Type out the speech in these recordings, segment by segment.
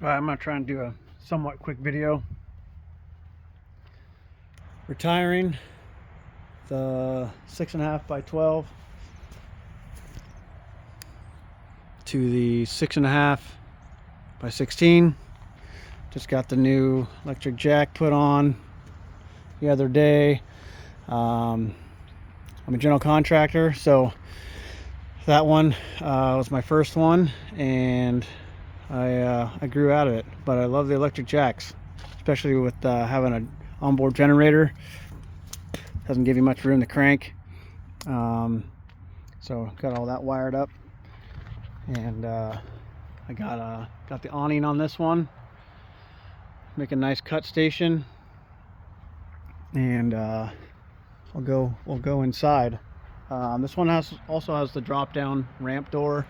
I'm going to try and do a somewhat quick video. Retiring the 6.5 by 12 to the 6.5 by 16. Just got the new electric jack put on the other day. I'm a general contractor, so that one was my first one, and I grew out of it. But I love the electric jacks, especially with having an onboard generator. Doesn't give you much room to crank. So got all that wired up, and I got the awning on this one. Make a nice cut station, and we'll go inside. This one also has the drop down ramp door,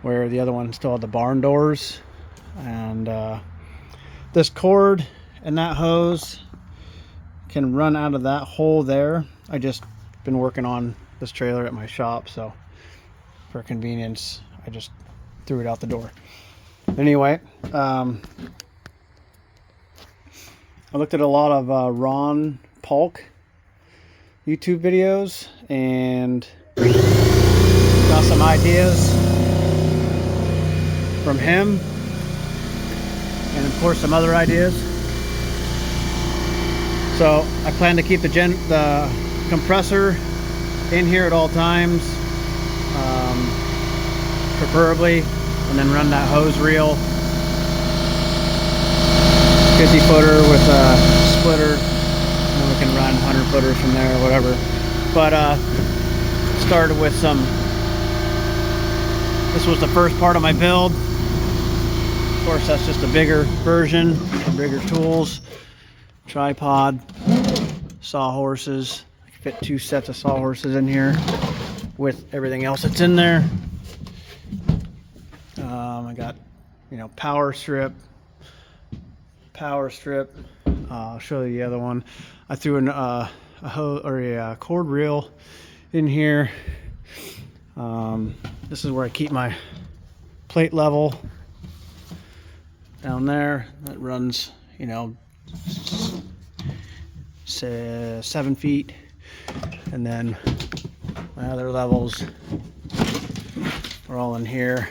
where the other one still had the barn doors. And this cord and that hose can run out of that hole there. I just been working on this trailer at my shop, so for convenience I just threw it out the door. Anyway, I looked at a lot of Ron Polk YouTube videos and got some ideas from him, and of course some other ideas. So I plan to keep the compressor in here at all times, preferably, and then run that hose reel, 50 footer with a splitter, and then we can run 100 footers from there or whatever. But started with this was the first part of my build. Of course, that's just a bigger version, bigger tools, tripod, sawhorses. I can fit 2 sets of sawhorses in here with everything else that's in there. I got, power strip. I'll show you the other one. I threw in a hose or a cord reel in here. This is where I keep my plate level down there. That runs, say 7 feet, and then my other levels are all in here.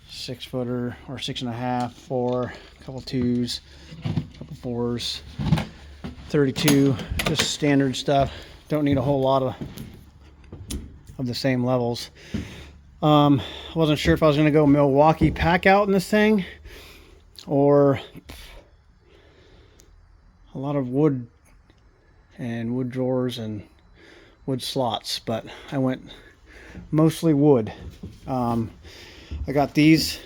6 footer or 6.5, 4, a couple 2s, a couple 4s, 32, just standard stuff. Don't need a whole lot of the same levels. I wasn't sure if I was going to go Milwaukee pack out in this thing, or a lot of wood and wood drawers and wood slots, but I went mostly wood. I got these.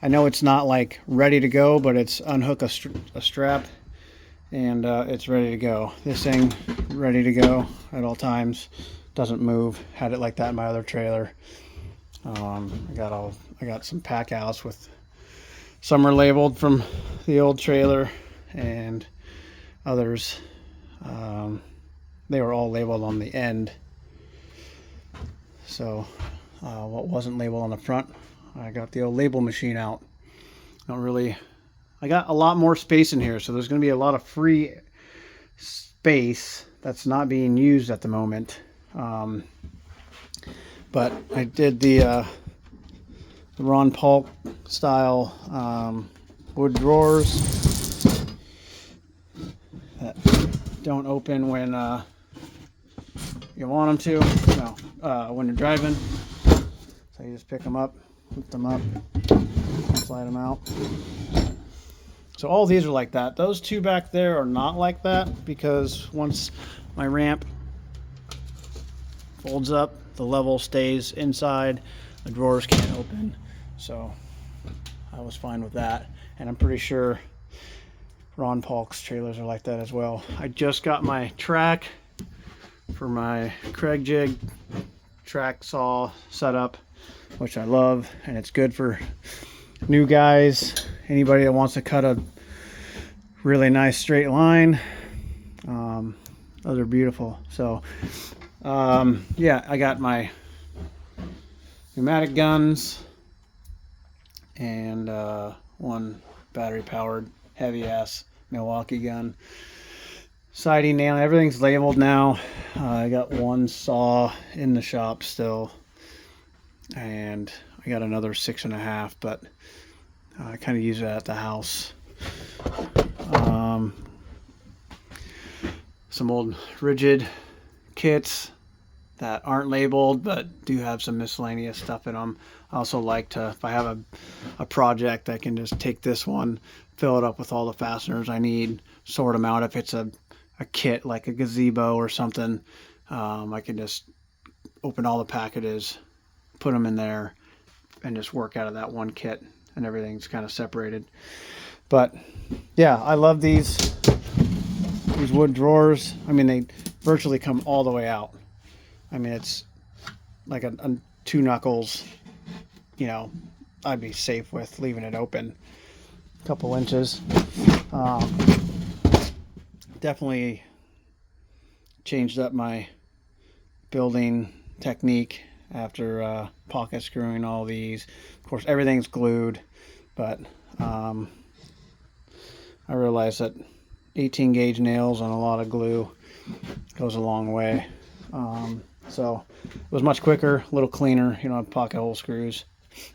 I know it's not like ready to go, but it's unhook a strap, and it's ready to go. This thing ready to go at all times, doesn't move. Had it like that in my other trailer. I got some pack outs with, some are labeled from the old trailer, and others they were all labeled on the end. So what wasn't labeled on the front, I got the old label machine out. I got a lot more space in here, so there's going to be a lot of free space that's not being used at the moment. But I did the Ron Polk style wood drawers that don't open when you want them to. No, when you're driving. So you just pick them up, lift them up, slide them out. So all these are like that. Those 2 back there are not like that, because once my ramp folds up, the level stays inside, the drawers can't open. So I was fine with that, and I'm pretty sure Ron Polk's trailers are like that as well. I just got my track for my Kreg jig track saw setup, which I love, and it's good for new guys, anybody that wants to cut a really nice straight line. Those are beautiful. So yeah, I got my pneumatic guns, and one battery powered heavy ass Milwaukee gun. Siding nail, everything's labeled now. I got one saw in the shop still, and I got another 6.5, but I kind of use it at the house. Some old rigid kits that aren't labeled but do have some miscellaneous stuff in them. I also like to, if I have a project, I can just take this one, fill it up with all the fasteners I need, sort them out. If it's a kit like a gazebo or something, I can just open all the packages, put them in there, and just work out of that one kit, and everything's kind of separated. But yeah, I love these wood drawers. I mean, they virtually come all the way out. I mean, it's like a 2 knuckles, you know, I'd be safe with leaving it open a couple inches. Definitely changed up my building technique after pocket screwing all these. Of course, everything's glued, but I realized that 18 gauge nails and a lot of glue goes a long way. So it was much quicker, a little cleaner. You don't have pocket hole screws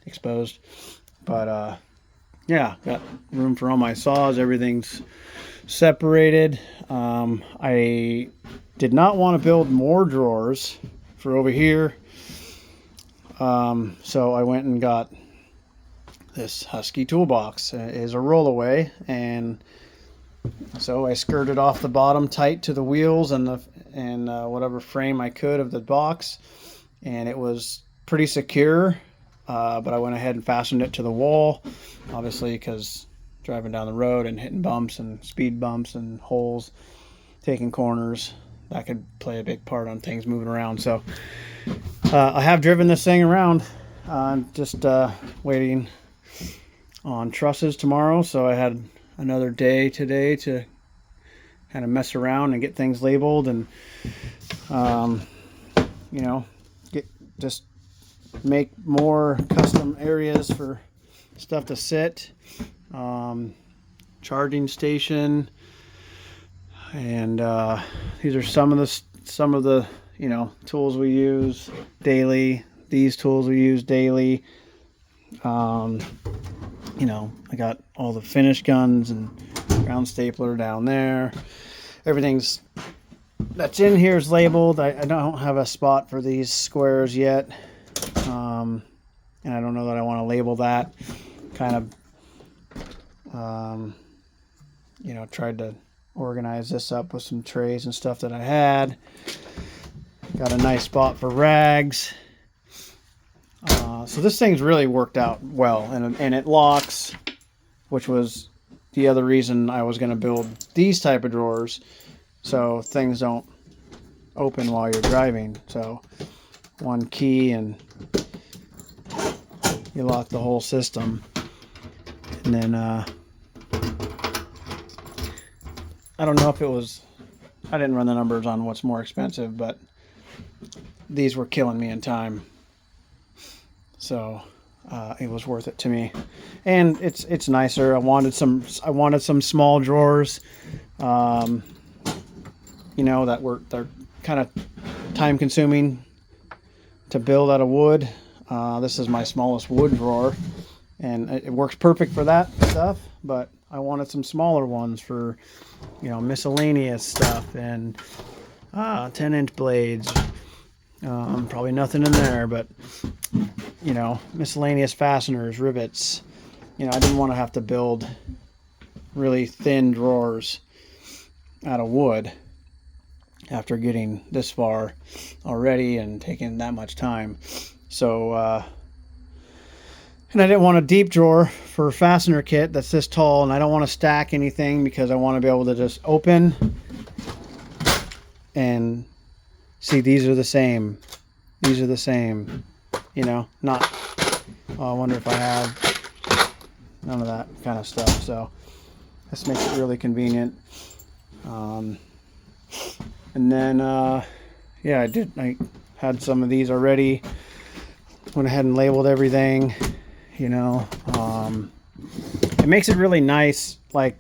exposed. But yeah, got room for all my saws. Everything's separated. I did not want to build more drawers for over here. So I went and got this Husky toolbox. It is a rollaway, and so I skirted off the bottom tight to the wheels and whatever frame I could of the box, and it was pretty secure. But I went ahead and fastened it to the wall, obviously, because driving down the road and hitting bumps and speed bumps and holes, taking corners, that could play a big part on things moving around. So I have driven this thing around. I'm just waiting on trusses tomorrow, so I had another day today to kind of mess around and get things labeled and you know, just make more custom areas for stuff to sit, charging station, and these are some of the you know, tools we use daily. These tools we use daily. You know, I got all the finish guns and round stapler down there. Everything's that's in here is labeled. I don't have a spot for these squares yet, and I don't know that I want to label that. Kind of you know, tried to organize this up with some trays and stuff that I had. Got a nice spot for rags. So this thing's really worked out well, and it locks, which was the other reason I was going to build these type of drawers, so things don't open while you're driving. So one key and you lock the whole system. And then I don't know if it was, I didn't run the numbers on what's more expensive, but these were killing me in time. So it was worth it to me, and it's nicer. I wanted some small drawers, you know, they're kind of time consuming to build out of wood. This is my smallest wood drawer, and it works perfect for that stuff. But I wanted some smaller ones for, you know, miscellaneous stuff and 10-inch blades. Probably nothing in there, but you know, miscellaneous fasteners, rivets. You know, I didn't want to have to build really thin drawers out of wood after getting this far already and taking that much time. So and I didn't want a deep drawer for a fastener kit that's this tall, and I don't want to stack anything because I want to be able to just open and see these are the same. These are the same. You know, not, oh, I wonder if I have, none of that kind of stuff. So this makes it really convenient. And then, yeah, I had some of these already. Went ahead and labeled everything. you know. It makes it really nice. Like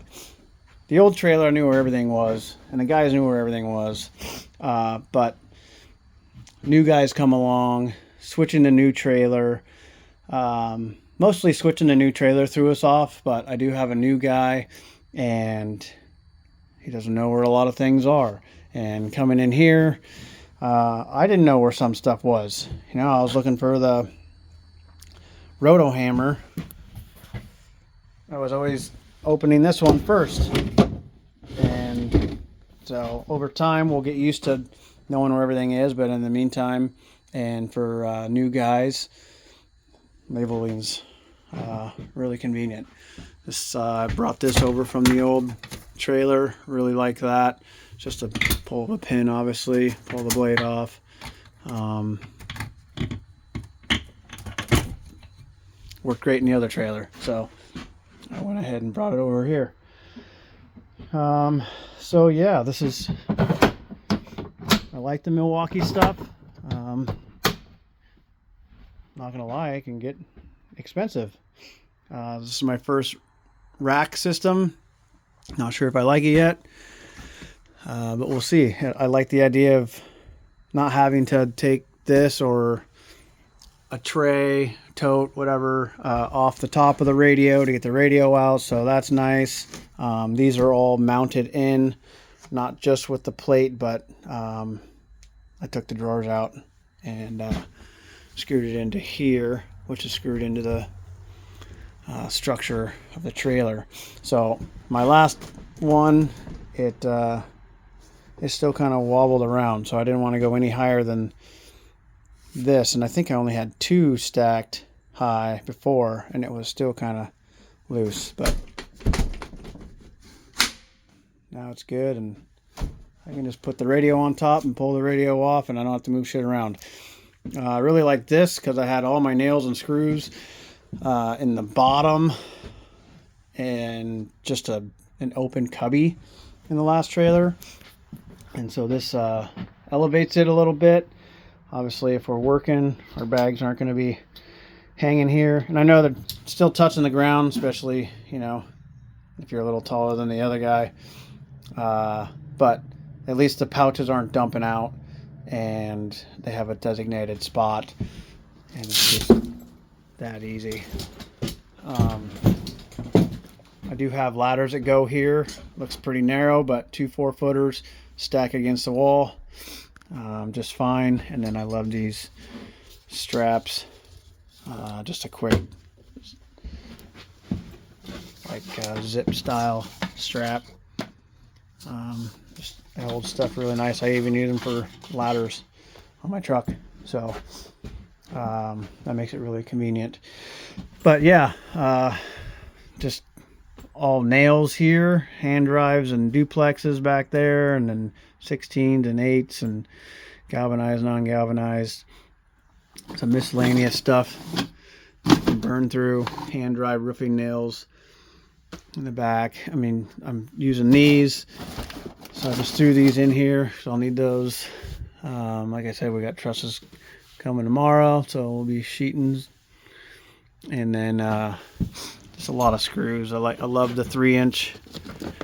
the old trailer, I knew where everything was, and the guys knew where everything was. But new guys come along, switching the new trailer. Mostly switching the new trailer threw us off, but I do have a new guy, and he doesn't know where a lot of things are. And coming in here, I didn't know where some stuff was. You know, I was looking for the roto hammer. I was always opening this one first. And so over time, we'll get used to knowing where everything is. But in the meantime, and for new guys, labeling's really convenient. This I brought this over from the old trailer. Really like that. Just to pull the pin, obviously, pull the blade off. Worked great in the other trailer, so I went ahead and brought it over here. So yeah, this is, I like the Milwaukee stuff. Not gonna lie, it can get expensive. This is my first rack system. Not sure if I like it yet, but we'll see. I like the idea of not having to take this or a tray, tote, whatever, off the top of the radio to get the radio out, so that's nice. These are all mounted in, not just with the plate, but I took the drawers out and screwed it into here, which is screwed into the structure of the trailer. So my last one, it still kind of wobbled around, so I didn't want to go any higher than this, and I think I only had 2 stacked high before, and it was still kind of loose, but now it's good, and I can just put the radio on top and pull the radio off, and I don't have to move shit around. I really like this because I had all my nails and screws in the bottom and just an open cubby in the last trailer, and so this elevates it a little bit. Obviously, if we're working, our bags aren't going to be hanging here, and I know they're still touching the ground, especially, you know, if you're a little taller than the other guy, but at least the pouches aren't dumping out, and they have a designated spot, and it's just that easy. I do have ladders that go here. Looks pretty narrow, but 2 4-footers stack against the wall just fine. And then I love these straps. Just a quick, like zip style strap. Just that holds stuff really nice. I even use them for ladders on my truck, so that makes it really convenient. But yeah, just all nails here, hand drives and duplexes back there, and then 16s and 8s and galvanized, non-galvanized, some miscellaneous stuff you can burn through, hand drive roofing nails in the back. I mean, I'm using these, so I just threw these in here, so I'll need those. Like I said, we got trusses coming tomorrow, so we'll be sheeting, and then just a lot of screws. I love the 3-inch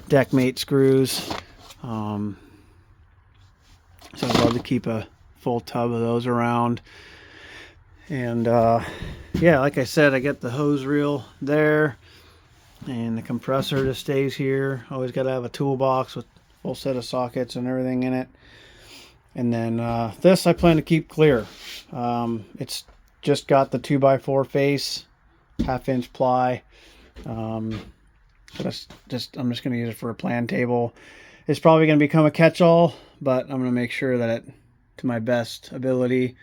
Deckmate screws. So I'd love to keep a full tub of those around. And yeah, like I said, I got the hose reel there, and the compressor just stays here. Always got to have a toolbox with a full set of sockets and everything in it. And then this I plan to keep clear. It's just got the 2x4 face, 1/2-inch ply. But I'm just going to use it for a plan table. It's probably going to become a catch-all, but I'm going to make sure that it, to my best ability,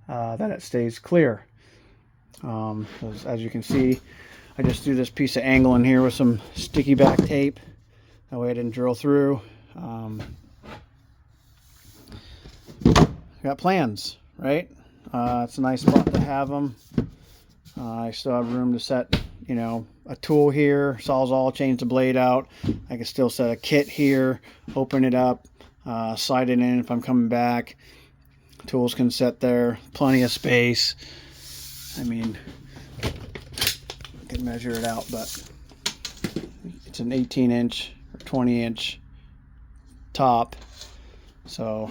that it stays clear. As you can see, I just threw this piece of angle in here with some sticky back tape. That way I didn't drill through. Got plans, right? It's a nice spot to have them. I still have room to set, you know, a tool here, Sawzall, change the blade out. I can still set a kit here, open it up, slide it in if I'm coming back. Tools can sit there, plenty of space. I mean, can measure it out, but it's an 18-inch or 20-inch top, so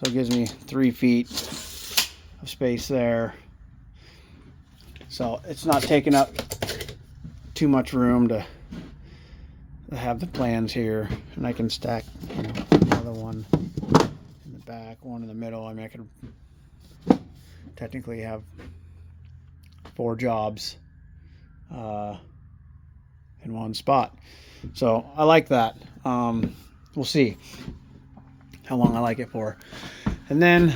it gives me 3 feet of space there. So it's not taking up too much room to have the plans here, and I can stack, you know, another one in the back, one in the middle. I mean, I could technically have 4 jobs in one spot. So I like that. We'll see how long I like it for. And then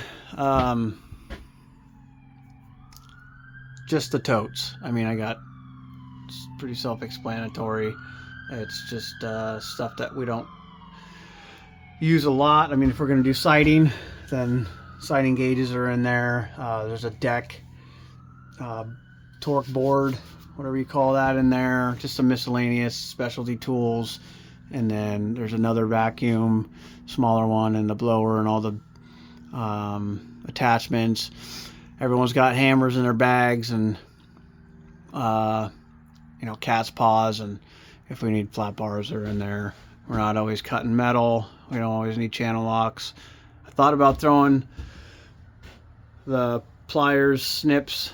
just the totes. I mean, it's pretty self-explanatory. It's just stuff that we don't use a lot. I mean, if we're going to do siding, then siding gauges are in there. There's a deck, torque board, whatever you call that, in there. Just some miscellaneous specialty tools. And then there's another vacuum, smaller one, and the blower and all the attachments. Everyone's got hammers in their bags, and you know, cat's paws, and if we need flat bars, they're in there. We're not always cutting metal. We don't always need channel locks. I thought about throwing the pliers, snips,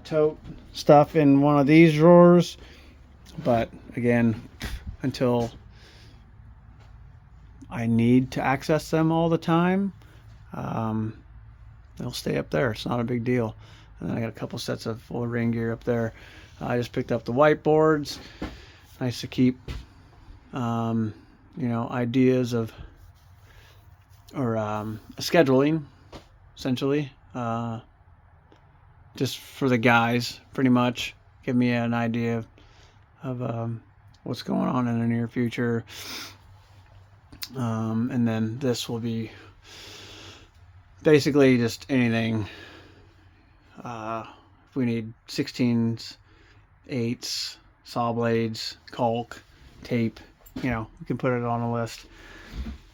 tote stuff in one of these drawers, but again, until I need to access them all the time, they'll stay up there. It's not a big deal. And then I got a couple sets of full rain gear up there. I just picked up the whiteboards. Nice to keep, you know, ideas of, or scheduling, essentially, just for the guys, pretty much. Give me an idea of what's going on in the near future. And then this will be basically just anything. If we need 16s, 8s, saw blades, caulk, tape, you know, we can put it on a list.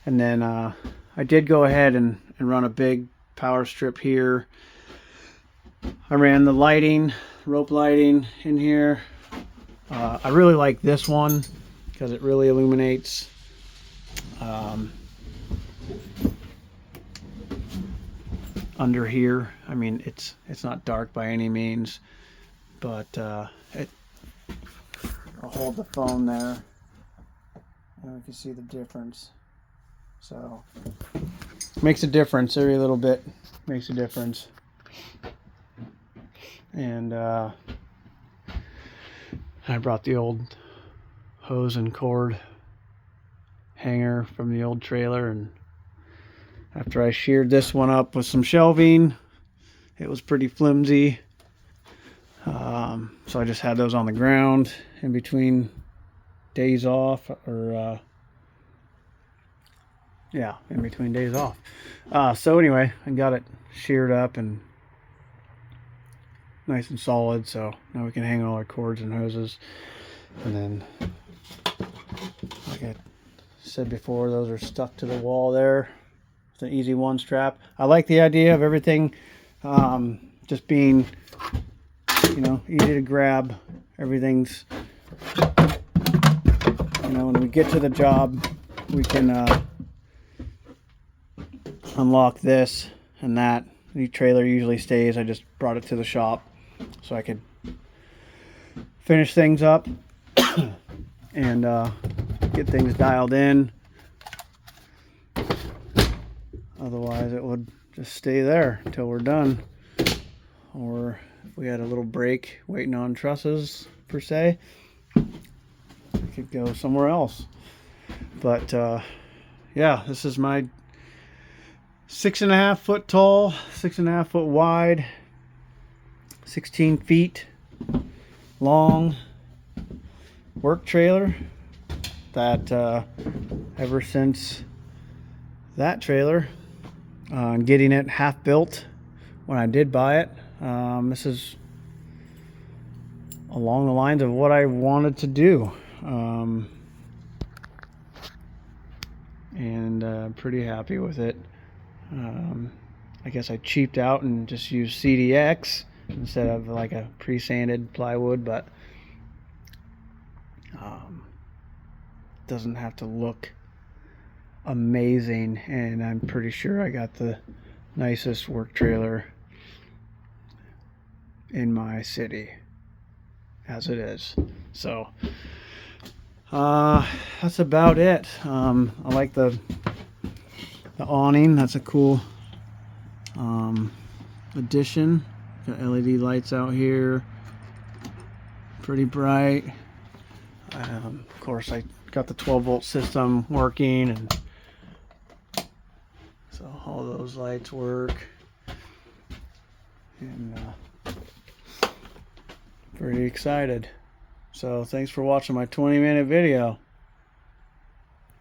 And then I did go ahead and run a big power strip here. I ran the lighting, rope lighting in here. I really like this one because it really illuminates. Under here, I mean, it's not dark by any means, but I'll hold the phone there and we can see the difference. So makes a difference. Every little bit makes a difference. And I brought the old hose and cord hanger from the old trailer, and after I sheared this one up with some shelving, it was pretty flimsy. So I just had those on the ground in between days off, or yeah, in between days off. So anyway, I got it sheared up and nice and solid, so now we can hang all our cords and hoses. And then, like I said before, those are stuck to the wall there. It's an easy one strap. I like the idea of everything just being, you know, easy to grab. Everything's, you know, when we get to the job, we can unlock this and that. The trailer usually stays. I just brought it to the shop so I could finish things up and get things dialed in. Otherwise it would just stay there until we're done, or if we had a little break waiting on trusses per se, I could go somewhere else. But yeah, this is my 6.5 foot tall, 6.5 foot wide, 16 feet long work trailer that ever since that trailer, getting it half built when I did buy it, this is along the lines of what I wanted to do, and pretty happy with it. I guess I cheaped out and just used CDX instead of like a pre-sanded plywood, but doesn't have to look amazing. And I'm pretty sure I got the nicest work trailer in my city as it is. So that's about it. I like the awning. That's a cool addition. Got LED lights out here, pretty bright. Of course, I got the 12-volt system working, and so all those lights work. And pretty excited. So thanks for watching my 20-minute video.